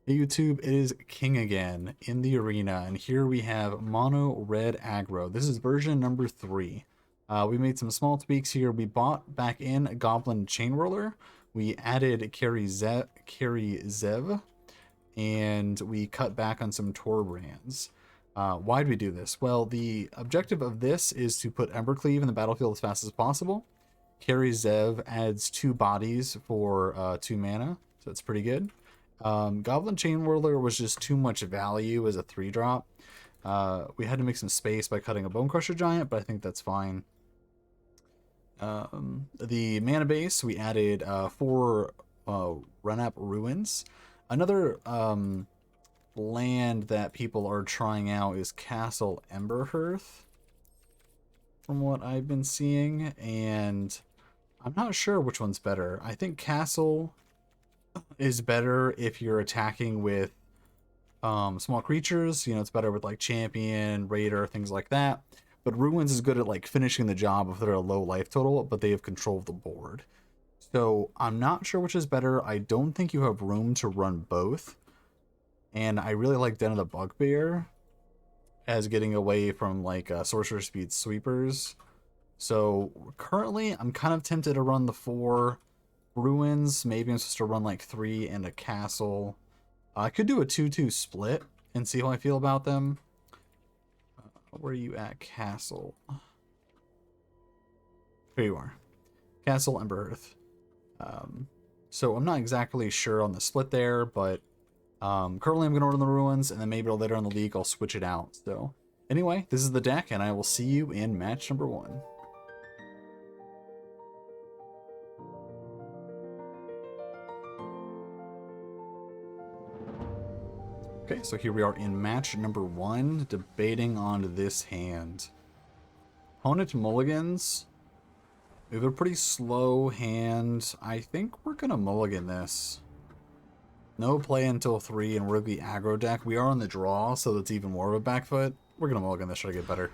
Hey YouTube, it is King again in the arena, and here we have Mono Red Aggro. This is version number 3. We made some small tweaks here. We bought back in a Goblin Chain Whirler. We added Carry Zev, and we cut back on some Tor brands. Why do we do this? Well, the objective of this is to put Embercleave in the battlefield as fast as possible. Carry Zev adds 2 bodies for 2 mana, so that's pretty good. Goblin Chain Whirler was just too much value as a 3-drop. We had to make some space by cutting a Bone Crusher Giant, but I think that's fine. The mana base, we added 4 Run-Up Ruins. Another land that people are trying out is Castle Emberhearth, from what I've been seeing, and I'm not sure which one's better. I think Castle is better if you're attacking with small creatures. You know, it's better with like champion, raider, things like that. But Ruins is good at like finishing the job if they're a low life total, but they have control of the board. So I'm not sure which is better. I don't think you have room to run both. And I really like Den of the Bugbear as getting away from like Sorcerer Speed Sweepers. So currently I'm kind of tempted to run the 4 Ruins. Maybe I'm supposed to run like 3 and a castle. I could do a 2-2 split and see how I feel about them. Where are you at, castle? Here you are. Castle Emberearth. So I'm not exactly sure on the split there, but currently I'm going to run the Ruins, and then maybe later in the league I'll switch it out. So anyway, this is the deck, and I will see you in match number 1. Okay, so here we are in match number 1, debating on this hand. Opponent mulligans. We have a pretty slow hand. I think we're going to mulligan this. No play until 3, and we're going to be aggro deck. We are on the draw, so that's even more of a back foot. We're going to mulligan this, try to get better.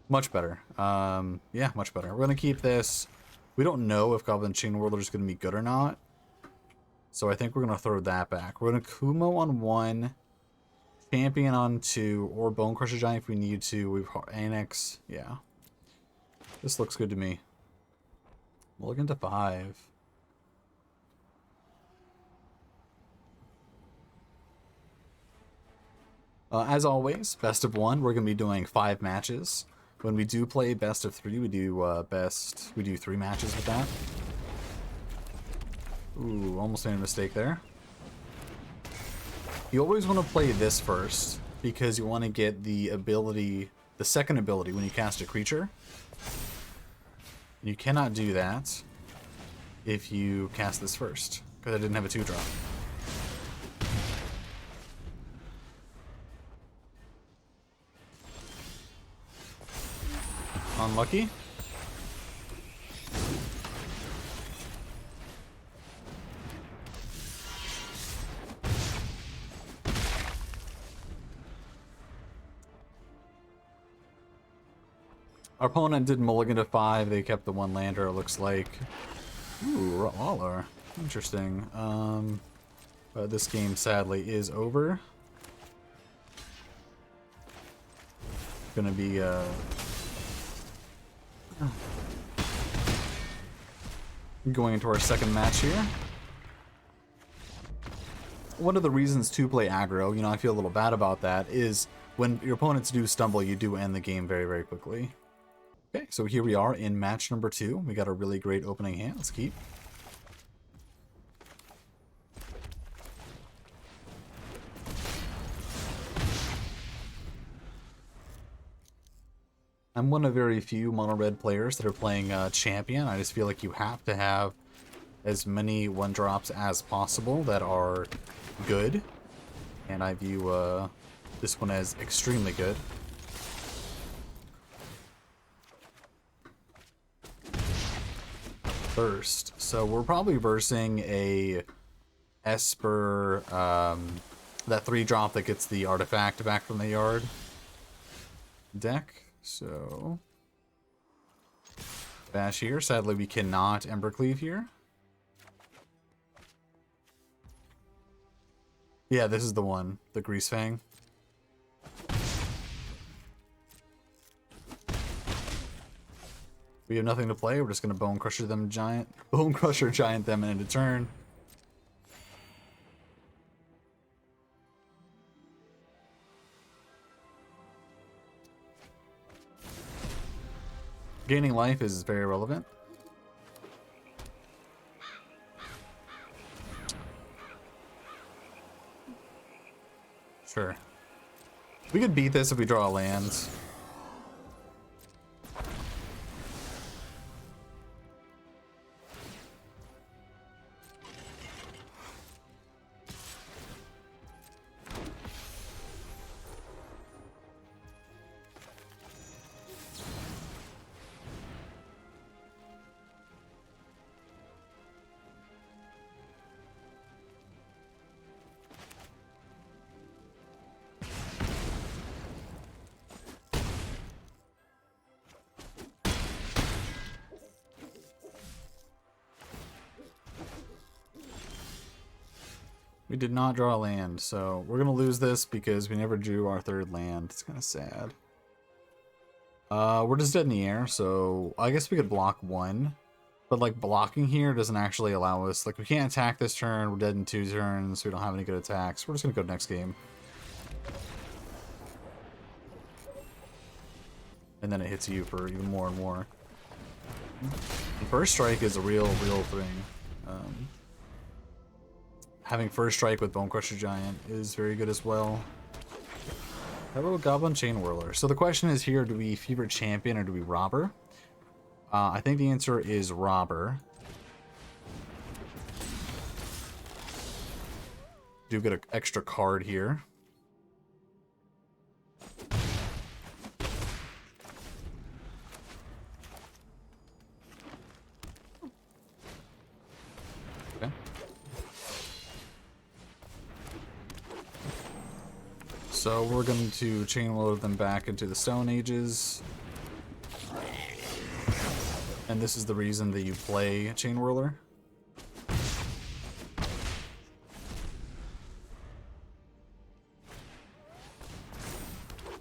Much better. Yeah, much better. We're going to keep this. We don't know if Goblin Chain Whirler is going to be good or not. So I think we're going to throw that back. We're going to Kumo on 1, Champion on 2, or Bone Crusher Giant if we need to. We've Annex. Yeah. This looks good to me. Mulligan to 5. As always, best of 1. We're going to be doing 5 matches. When we do play best of 3, we do 3 matches with that. Ooh, almost made a mistake there. You always want to play this first, because you want to get the ability, the second ability when you cast a creature. You cannot do that if you cast this first, because I didn't have a 2-drop. Unlucky. Our opponent did mulligan to 5. They kept the 1 lander, it looks like. Ooh, Waller. Interesting. But this game sadly is over. Gonna be going into our second match here. One of the reasons to play aggro, you know, I feel a little bad about that, is when your opponents do stumble, you do end the game very, very quickly. Okay, so here we are in match number 2. We got a really great opening hand. Let's keep. I'm one of very few mono red players that are playing champion. I just feel like you have to have as many 1-drops as possible that are good. And I view this one as extremely good. First, so we're probably versing a Esper, that 3-drop that gets the artifact back from the yard deck. So bash here. Sadly, we cannot Embercleave here. Yeah, this is the one. The Grease Fang. We have nothing to play. We're just gonna Bone Crusher Giant them in a turn. Gaining life is very relevant. Sure. We could beat this if we draw lands. We did not draw a land, so we're gonna lose this because we never drew our third land. It's kind of sad. We're just dead in the air, so I guess we could block one. But like blocking here doesn't actually allow us, like we can't attack this turn, we're dead in 2 turns, we don't have any good attacks. We're just gonna go next game. And then it hits you for even more and more. And first strike is a real thing. Having first strike with Bone Crusher Giant is very good as well. Hello, Goblin Chain Whirler. So the question is here, do we Fever Champion or do we Robber? I think the answer is Robber. Do get an extra card here. Okay. So we're going to chain load them back into the Stone Ages. And this is the reason that you play Chain Whirler.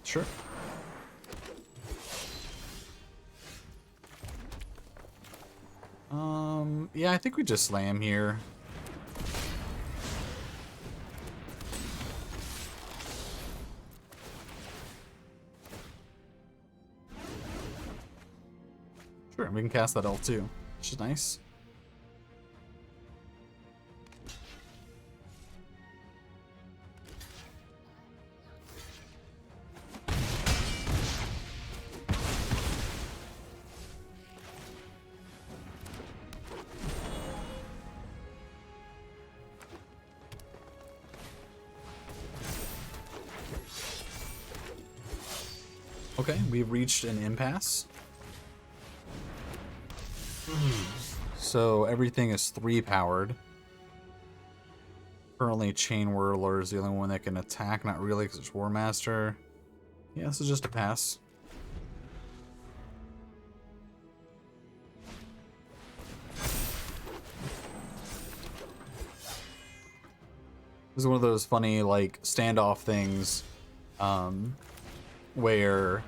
Sure. Yeah, I think we just slam here. Sure, we can cast that elf too, which is nice. Okay, we've reached an impasse. So everything is 3 powered. Currently Chain Whirler is the only one that can attack, not really because it's War Master. Yeah, this is just a pass. This is one of those funny like standoff things where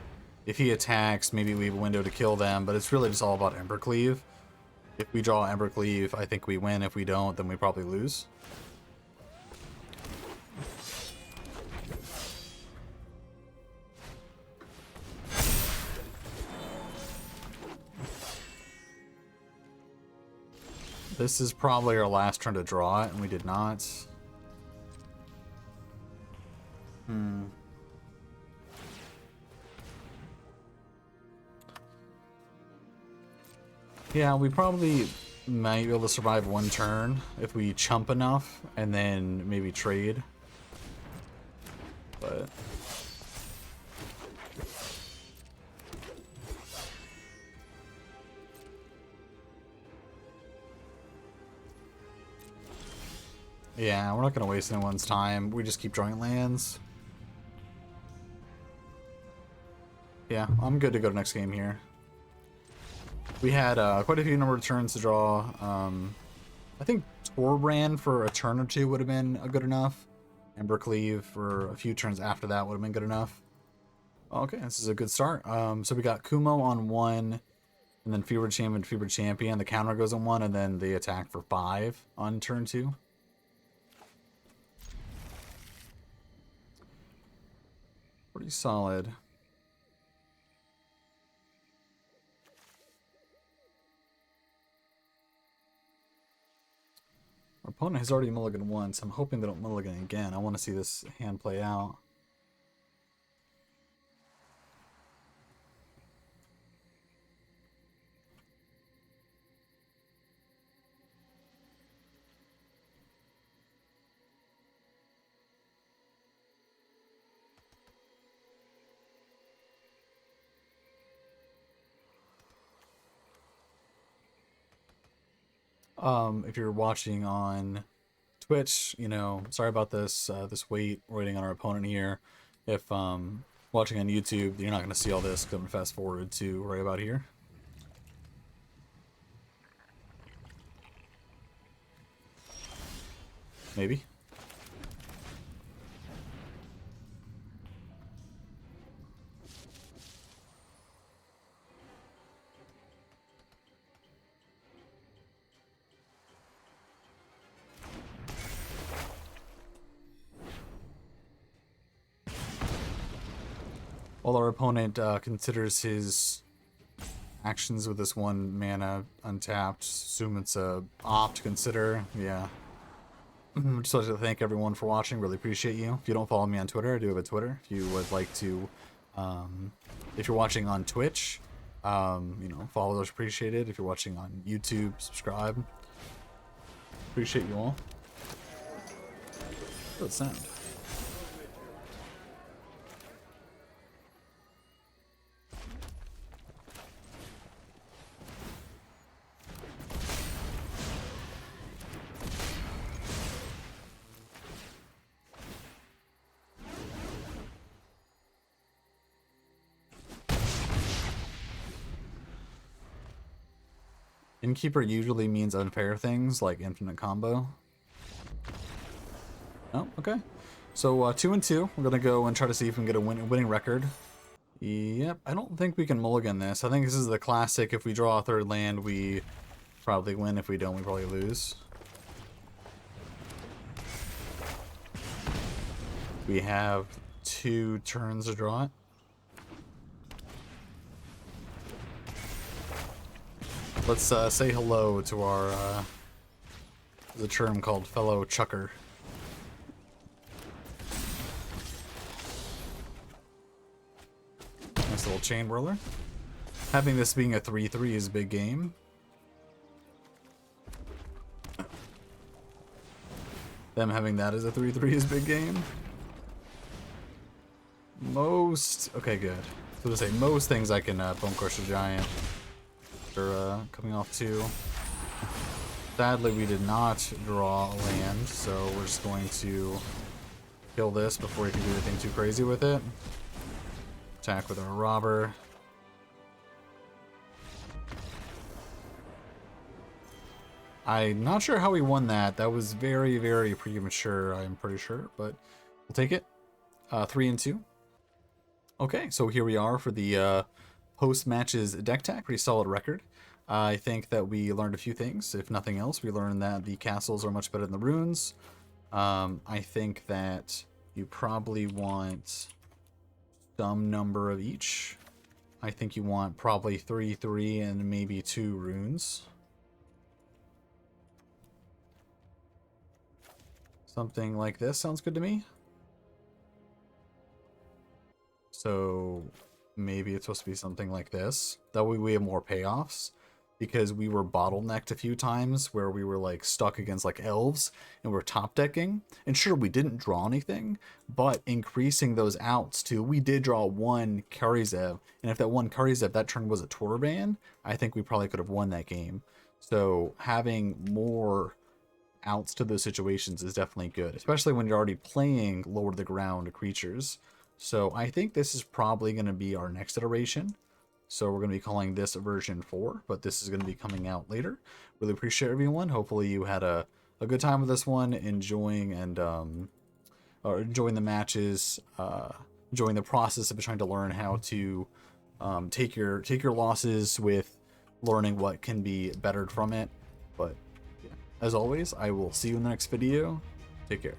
if he attacks, maybe we have a window to kill them, but it's really just all about Embercleave. If we draw Embercleave, I think we win. If we don't, then we probably lose. This is probably our last turn to draw it, and we did not. Yeah, we probably might be able to survive 1 turn if we chump enough and then maybe trade. But yeah, we're not going to waste anyone's time. We just keep drawing lands. Yeah, I'm good to go to next game here. We had quite a few number of turns to draw. I think Torbrand for a turn or 2 would have been good enough. Ember Cleave for a few turns after that would have been good enough. Okay, this is a good start. So we got Kumo on 1, and then Fevered Champion. The counter goes on 1, and then the attack for 5 on turn 2. Pretty solid. Our opponent has already mulliganed once. I'm hoping they don't mulligan again. I want to see this hand play out. If you're watching on Twitch, you know, sorry about this waiting on our opponent here. If watching on YouTube, you're not going to see all this because I'm going to fast forward to right about here. Maybe. While our opponent considers his actions with this 1 mana untapped, assume it's a opt to consider. Yeah. Just like to thank everyone for watching. Really appreciate you. If you don't follow me on Twitter, I do have a Twitter. If you would like to, if you're watching on Twitch, you know, follow those appreciated. If you're watching on YouTube, subscribe. Appreciate you all. Good sound. Innkeeper usually means unfair things like infinite combo. Oh, okay. So 2 and 2. We're gonna go and try to see if we can get a winning record. Yep, I don't think we can mulligan this. I think this is the classic. If we draw a 3rd land, we probably win. If we don't, we probably lose. We have 2 turns to draw it. Let's say hello to our, there's a term called fellow chucker. Nice little chain whirler. Having this being a 3/3 is a big game. Them having that as a 3/3 is a big game. Okay, good. So to say, most things I can Bone Crusher Giant. Coming off 2. Sadly, we did not draw a land, so we're just going to kill this before we can do anything too crazy with it. Attack with our robber. I'm not sure how we won that. That was very, very premature, I'm pretty sure, but we'll take it. 3 and 2. Okay, so here we are for the post-matches deck tech. Pretty solid record. I think that we learned a few things. If nothing else, we learned that the castles are much better than the runes. I think that you probably want some number of each. I think you want probably 3/3 and maybe 2 runes. Something like this sounds good to me. So maybe it's supposed to be something like this. That way we have more payoffs, because we were bottlenecked a few times where we were like stuck against like elves and we're top decking. And sure, we didn't draw anything, but increasing those outs to, we did draw 1 Karizev, and if that 1 Karizev that turn was a Torban, I think we probably could have won that game. So having more outs to those situations is definitely good, especially when you're already playing lower to the ground creatures. So I think this is probably going to be our next iteration. So we're going to be calling this version 4, but this is going to be coming out later. Really appreciate everyone. Hopefully you had a good time with this one, enjoying, and or enjoying the matches, enjoying the process of trying to learn how to take your losses with learning what can be bettered from it. But yeah, as always, I will see you in the next video. Take care.